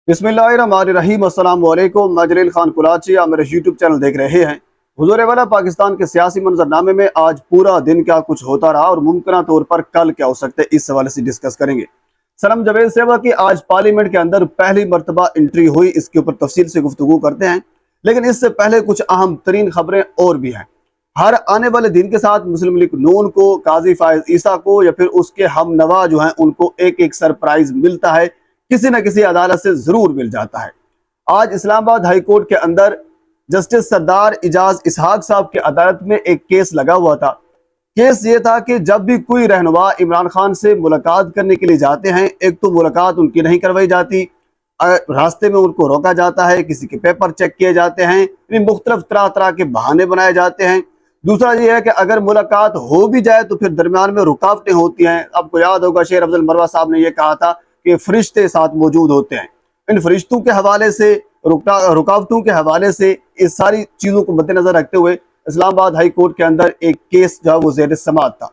बिस्मिल्लाहिर्रहमानिर्रहीम। अस्सलाम वालेकुम। मैं जलील खान कुराची, आप मेरे यूट्यूब चैनल देख रहे हैं। हुजूर वाला पाकिस्तान के सियासी मंजरनामे में आज पूरा दिन क्या कुछ होता रहा और मुमकिन तौर पर कल क्या हो सकता है, इस हवाले से डिस्कस करेंगे। सनम जावेद साहिबा की आज पार्लियामेंट के अंदर पहली मरतबा एंट्री हुई, इसके ऊपर तफसील से गुफ्तगू करते हैं। लेकिन इससे पहले कुछ अहम तरीन खबरें और भी हैं। हर आने वाले दिन के साथ मुस्लिम लीग नून को, काजी फायज ईसा को या फिर उसके हम नवा जो हैं उनको एक एक सरप्राइज मिलता है, किसी न किसी अदालत से जरूर मिल जाता है। आज इस्लामाबाद हाई कोर्ट के अंदर जस्टिस सरदार इजाज इसहाक साहब की अदालत में एक केस लगा हुआ था। केस ये था कि जब भी कोई रहनुमा इमरान खान से मुलाकात करने के लिए जाते हैं, एक तो मुलाकात उनकी नहीं करवाई जाती, रास्ते में उनको रोका जाता है, किसी के पेपर चेक किए जाते हैं, मुख्तलिफ तरह तरह के बहाने बनाए जाते हैं। दूसरा ये है कि अगर मुलाकात हो भी जाए तो फिर दरमियान में रुकावटें होती हैं। आपको याद होगा शेर अफजल मरवा साहब ने यह कहा था कि फरिश्ते साथ मौजूद होते हैं। इन फरिश्तों के हवाले से, रुकावटों के हवाले से, इस सारी चीज़ों को मद्देनजर रखते हुए इस्लामाबाद हाई कोर्ट के अंदर एक केस जो है वो ज़ेर समाअत था।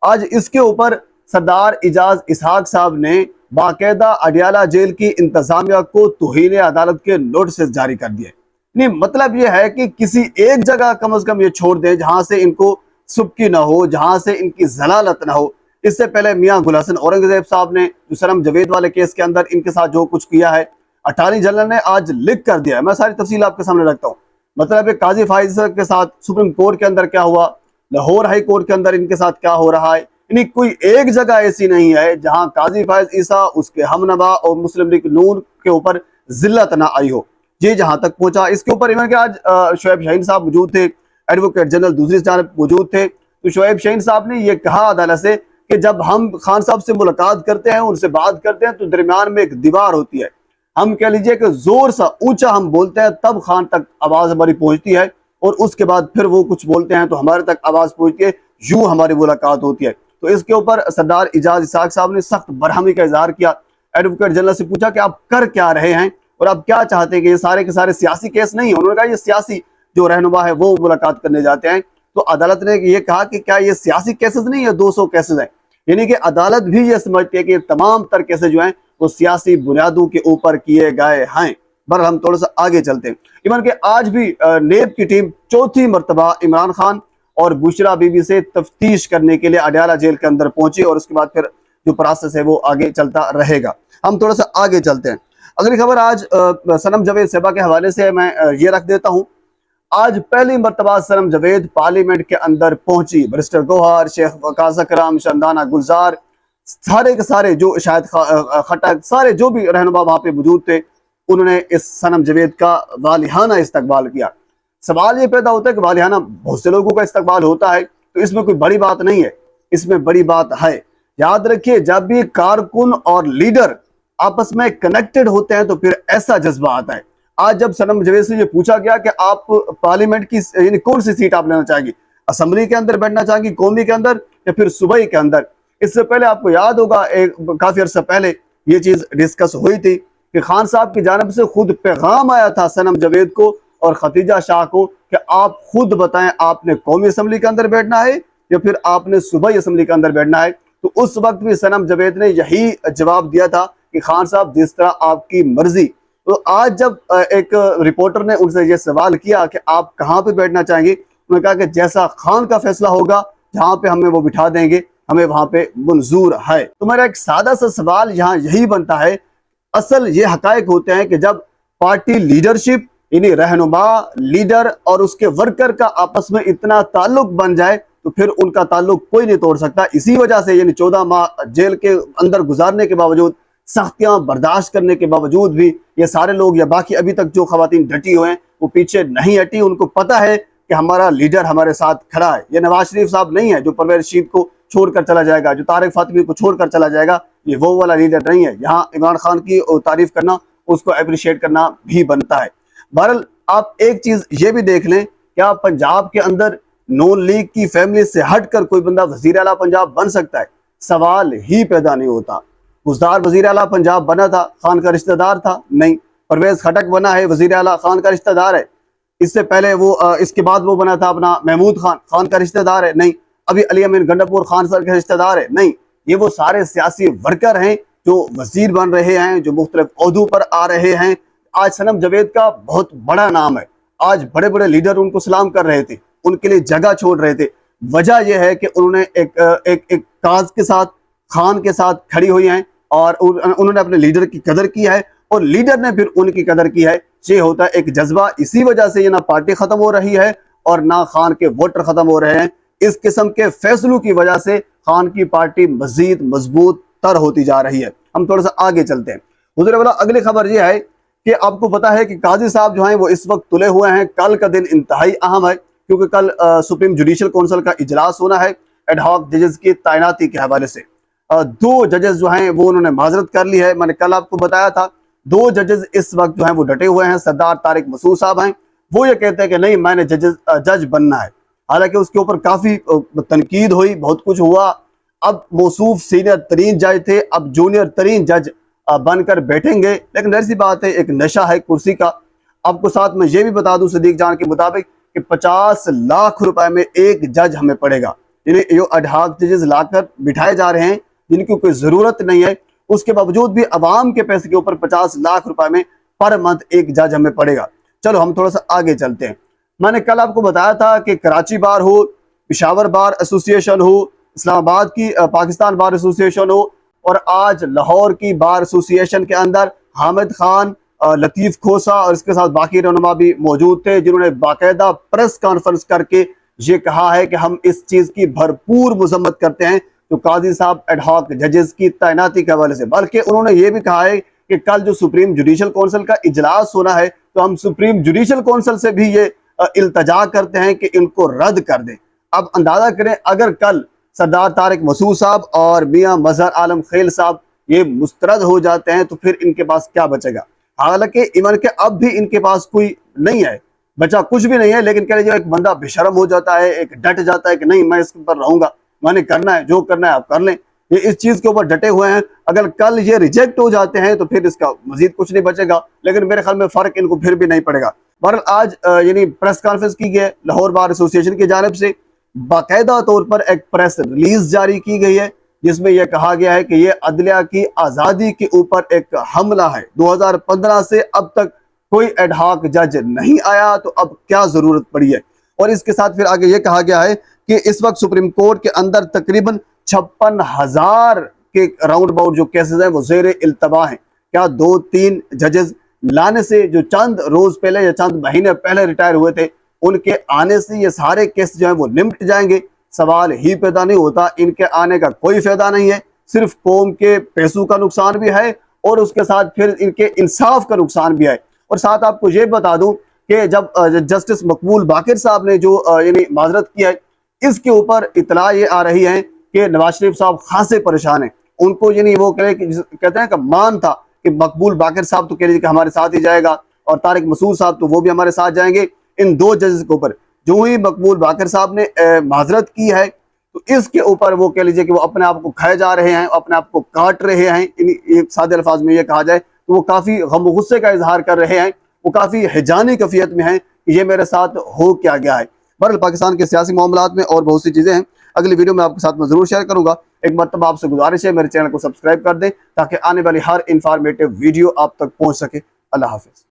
आज इसके ऊपर सरदार इजाज इसहाक साहब ने बाकायदा अडियाला जेल की इंतजामिया को तौहीन अदालत के नोटिस जारी कर दिए। नहीं, मतलब ये है कि किसी एक जगह कम अज कम ये छोड़ दें जहां से इनको सुबकी ना हो, जहां से इनकी जलालत ना हो। इससे पहले मियां गुल हसन औरंगजेब साहब ने जो सनम जावेद वाले केस के अंदर इनके साथ जो कुछ किया है, अटॉर्नी जनरल ने आज लिख कर दिया है। मैं सारी तफसील आपके सामने रखता हूँ। मतलब काजी फायज के साथ सुप्रीम कोर्ट के अंदर क्या हुआ, लाहौर हाई कोर्ट के अंदर इनके साथ क्या हो रहा है। यानी कोई एक जगह ऐसी नहीं है जहां काजी फायज ईसा, उसके हमनवा और मुस्लिम लीग नून के ऊपर जिल्लत ना आई हो। ये जहां तक पहुंचा, इसके ऊपर इवन के आज शोएब शाहीन साहब मौजूद थे, एडवोकेट जनरल दूसरी जानब मौजूद थे। तो शोएब शाहीन साहब ने यह कहा अदालत से कि जब हम खान साहब से मुलाकात करते हैं, उनसे बात करते हैं, तो दरमियान में एक दीवार होती है। हम कह लीजिए कि जोर सा ऊंचा हम बोलते हैं तब खान तक आवाज हमारी पहुंचती है, और उसके बाद फिर वो कुछ बोलते हैं तो हमारे तक आवाज पहुंचती है, यूं हमारी मुलाकात होती है। तो इसके ऊपर सरदार इजाज इसहाक साहब ने सख्त बरहमी का इजहार किया। एडवोकेट जनरल से पूछा कि आप कर क्या रहे हैं और आप क्या चाहते हैं कि ये सारे के सारे सियासी केस नहीं है। उन्होंने कहा ये सियासी जो रहनुमा है वो मुलाकात करने जाते हैं। तो अदालत ने ये कहा कि क्या ये सियासी केसेस नहीं है, 200 केसेस हैं। यानी कि अदालत भी ये समझती है कि ये तमाम तर केसेस जो हैं वो सियासी बुनियादों के ऊपर किए गए हैं। पर हम थोड़ा सा आगे चलते हैं। इवन के आज भी नेब की टीम चौथी मरतबा इमरान खान और बुशरा बीबी से तफ्तीश करने के लिए अडियाला जेल के अंदर पहुंची, और उसके बाद फिर जो प्रोसेस है वो आगे चलता रहेगा। हम थोड़ा सा आगे चलते हैं। अगली खबर आज सनम जावेद साहिबा के हवाले से मैं ये रख देता हूँ। आज पहली मरतबा सनम जावेद पार्लियामेंट के अंदर पहुंची। बैरिस्टर गौहर, शेख वकास अकरम, शंदाना गुलजार, सारे के सारे जो शायद खटक, सारे जो भी रहनुमा वहां पे मौजूद थे, उन्होंने इस सनम जावेद का वालिहाना इस्तकबाल किया। सवाल ये पैदा होता है कि वालिहाना बहुत से लोगों का इस्तकबाल होता है, तो इसमें कोई बड़ी बात नहीं है। इसमें बड़ी बात है, याद रखिए, जब भी कारकुन और लीडर आपस में कनेक्टेड होते हैं तो फिर ऐसा जज्बा आता है। आज जब सनम जावेद से ये पूछा गया कि आप पार्लियामेंट की यानी कौन सी सीट आप लेना चाहेंगी, असेंबली के अंदर बैठना चाहेंगी, कौमी के अंदर, या फिर सूबाई के अंदर। इससे पहले आपको याद होगा काफी अर्सा पहले ये चीज डिस्कस हुई थी कि खान साहब की जानिब से खुद पैगाम आया था सनम जावेद को और खतीजा शाह को कि आप खुद बताएं आपने कौमी असेंबली के अंदर बैठना है या फिर आपने सूबाई असेंबली के अंदर बैठना है। तो उस वक्त भी सनम जावेद ने यही जवाब दिया था कि खान साहब जिस तरह आपकी मर्जी। तो आज जब एक रिपोर्टर ने उनसे ये सवाल किया कि आप कहाँ पे बैठना चाहेंगे, उन्होंने कहा कि जैसा खान का फैसला होगा, जहाँ पे हमें वो बिठा देंगे, हमें वहां पे मंजूर है। तो मेरा एक सादा सा सवाल यहाँ यही बनता है, असल ये हकायक होते हैं कि जब पार्टी लीडरशिप यानी रहनुमा, लीडर और उसके वर्कर का आपस में इतना ताल्लुक बन जाए तो फिर उनका ताल्लुक कोई नहीं तोड़ सकता। इसी वजह से यानी 14 माह जेल के अंदर गुजारने के बावजूद, सख्तियां बर्दाश्त करने के बावजूद भी ये सारे लोग या बाकी अभी तक जो खवातीन डटी हुए हैं वो पीछे नहीं हटी। उनको पता है कि हमारा लीडर हमारे साथ खड़ा है। ये नवाज शरीफ साहब नहीं है जो परवेज रशीद को छोड़कर चला जाएगा, जो तारिक फातिमी को छोड़कर चला जाएगा। ये वो वाला लीडर नहीं है। यहाँ इमरान खान की तारीफ करना, उसको अप्रिशिएट करना भी बनता है। बहरहाल आप एक चीज ये भी देख लें, क्या पंजाब के अंदर नून लीग की फैमिली से हटकर कोई बंदा वजीर आला पंजाब बन सकता है? सवाल ही पैदा नहीं होता। गुज़दार वजीर आला पंजाब बना था, खान का रिश्तेदार था? नहीं। परवेज खटक बना है वजीर आला, खान का रिश्तेदार है। इससे पहले वो इसके बाद वो बना था अपना महमूद खान, खान का रिश्तेदार है? नहीं। अभी अली अमीन गंडापुर खान सर के रिश्तेदार है? नहीं। ये वो सारे सियासी वर्कर हैं जो वजीर बन रहे हैं, जो मुख्तलिफ ओहदों पर आ रहे हैं। आज सनम जावेद का बहुत बड़ा नाम है, आज बड़े बड़े लीडर उनको सलाम कर रहे थे, उनके लिए जगह छोड़ रहे थे। वजह यह है कि उन्होंने एक काज के साथ, खान के साथ खड़ी हुई हैं और उन्होंने अपने लीडर की कदर की है और लीडर ने फिर उनकी कदर की है। ये होता है एक जज्बा। इसी वजह से ये ना पार्टी खत्म हो रही है और ना खान के वोटर खत्म हो रहे हैं। इस किस्म के फैसलों की वजह से खान की पार्टी मजीद मजबूत तर होती जा रही है। हम थोड़ा सा आगे चलते हैं। हुजूर वाला, अगली खबर यह है कि आपको पता है कि काजी साहब जो हैं वो इस वक्त तुले हुए हैं। कल का दिन इंतहाई अहम है क्योंकि कल सुप्रीम जुडिशल काउंसिल का इजलास होना है एडहॉक जजेस की तैनाती के हवाले से। 2 जजेस जो हैं वो उन्होंने माजरत कर ली है। मैंने कल आपको बताया था 2 जजेस इस वक्त जो हैं वो डटे हुए हैं। सरदार तारिक मसूद साहब हैं, वो ये कहते हैं कि नहीं, मैंने जज बनना है। हालांकि उसके ऊपर काफी तनकीद हुई, बहुत कुछ हुआ। अब मौसूफ सीनियर तरीन जज थे, अब जूनियर तरीन जज बनकर बैठेंगे। लेकिन ऐसी बात है, एक नशा है कुर्सी का। आपको साथ में ये भी बता दूं, सदीक जान के मुताबिक कि 50 लाख रुपए में एक जज हमें पड़ेगा। यानी जो एडहॉक जजेस लाकर बिठाए जा रहे हैं जिनकी कोई जरूरत नहीं है, उसके बावजूद भी अवाम के पैसे के ऊपर 50 लाख रुपए में पर मंथ एक जज हमें पड़ेगा। चलो हम थोड़ा सा आगे चलते हैं। मैंने कल आपको बताया था कि कराची बार हो, पेशावर बार एसोसिएशन हो, इस्लामाबाद की पाकिस्तान बार एसोसिएशन हो और आज लाहौर की बार एसोसिएशन के अंदर हामिद खान, लतीफ खोसा और इसके साथ बाकी रहनुमा भी मौजूद थे, जिन्होंने बाकायदा प्रेस कॉन्फ्रेंस करके ये कहा है कि हम इस चीज़ की भरपूर मजम्मत करते हैं तो काजी साहब एडहॉक जजेस की तैनाती के हवाले से। बल्कि उन्होंने ये भी कहा है कि कल जो सुप्रीम जुडिशल काउंसिल का इजलास होना है तो हम सुप्रीम जुडिशल काउंसिल से भी ये इल्तजा करते हैं कि इनको रद्द कर दें। अब अंदाजा करें, अगर कल सरदार तारिक मसूद साहब और मियां मजहर आलम खेल साहब ये मुस्तरद हो जाते हैं तो फिर इनके पास क्या बचेगा। हालांकि इवन के अब भी इनके पास कोई नहीं है, बचा कुछ भी नहीं है। लेकिन कह लीजिए एक बंदा बेशरम हो जाता है, एक डट जाता है कि नहीं, मैं इस पर रहूंगा, मैंने करना है, जो करना है आप कर लें। ये इस चीज के ऊपर डटे हुए हैं। अगर कल ये रिजेक्ट हो जाते हैं तो फिर इसका मजीद कुछ नहीं बचेगा। लेकिन मेरे ख्याल में फर्क इनको फिर भी नहीं पड़ेगा। बहरहाल आज यानी प्रेस कॉन्फ्रेंस की गई लाहौर बार एसोसिएशन की जानिब से, बाकायदा तौर पर एक प्रेस रिलीज जारी की गई है जिसमें यह कहा गया है कि यह अदलिया की आज़ादी के ऊपर एक हमला है। 2015 से अब तक कोई एडहॉक जज नहीं आया तो अब क्या जरूरत पड़ी है। और इसके साथ फिर आगे ये कहा गया है कि इस वक्त सुप्रीम कोर्ट के अंदर तकरीबन 56,000 के राउंड अबाउट जो केसेस हैं वो ज़ेरे इल्तवा हैं। क्या 2-3 जजेस लाने से जो चंद रोज पहले या चंद महीने पहले रिटायर हुए थे, उनके आने से ये सारे केस जो हैं वो निपट जाएंगे? सवाल ही पैदा नहीं होता। इनके आने का कोई फायदा नहीं है, सिर्फ कौम के पैसों का नुकसान भी है और उसके साथ फिर इनके इंसाफ का नुकसान भी है। और साथ आपको ये बता दूं कि जब जस्टिस मकबूल बाकिर साहब ने जो यानी माजरत की है, इसके ऊपर इतला ये आ रही है कि नवाज शरीफ साहब खासे परेशान हैं। उनको यानी वो कहते हैं कि मान था कि मकबूल बाकिर साहब तो कह लीजिए कि हमारे साथ ही जाएगा और तारिक मसूद साहब तो वो भी हमारे साथ जाएंगे। इन 2 जजेस के ऊपर जो ही मकबूल बाकिर साहब ने माजरत की है तो इसके ऊपर वो कह लीजिए कि वो अपने आप को खाए जा रहे हैं, अपने आप को काट रहे हैं। इन सादे अल्फाज में ये कहा जाए तो वो काफ़ी गम गुस्से का इजहार कर रहे हैं, वो काफ़ी हिजानी कैफियत में हैं कि ये मेरे साथ हो क्या गया है। बहरहाल पाकिस्तान के सियासी मामलात में और बहुत सी चीज़ें हैं, अगली वीडियो में आपके साथ मैं ज़रूर शेयर करूँगा। एक मरतबा आपसे गुजारिश है मेरे चैनल को सब्सक्राइब कर दें ताकि आने वाली हर इंफॉर्मेटिव वीडियो आप तक पहुँच सके। अल्लाह हाफिज़।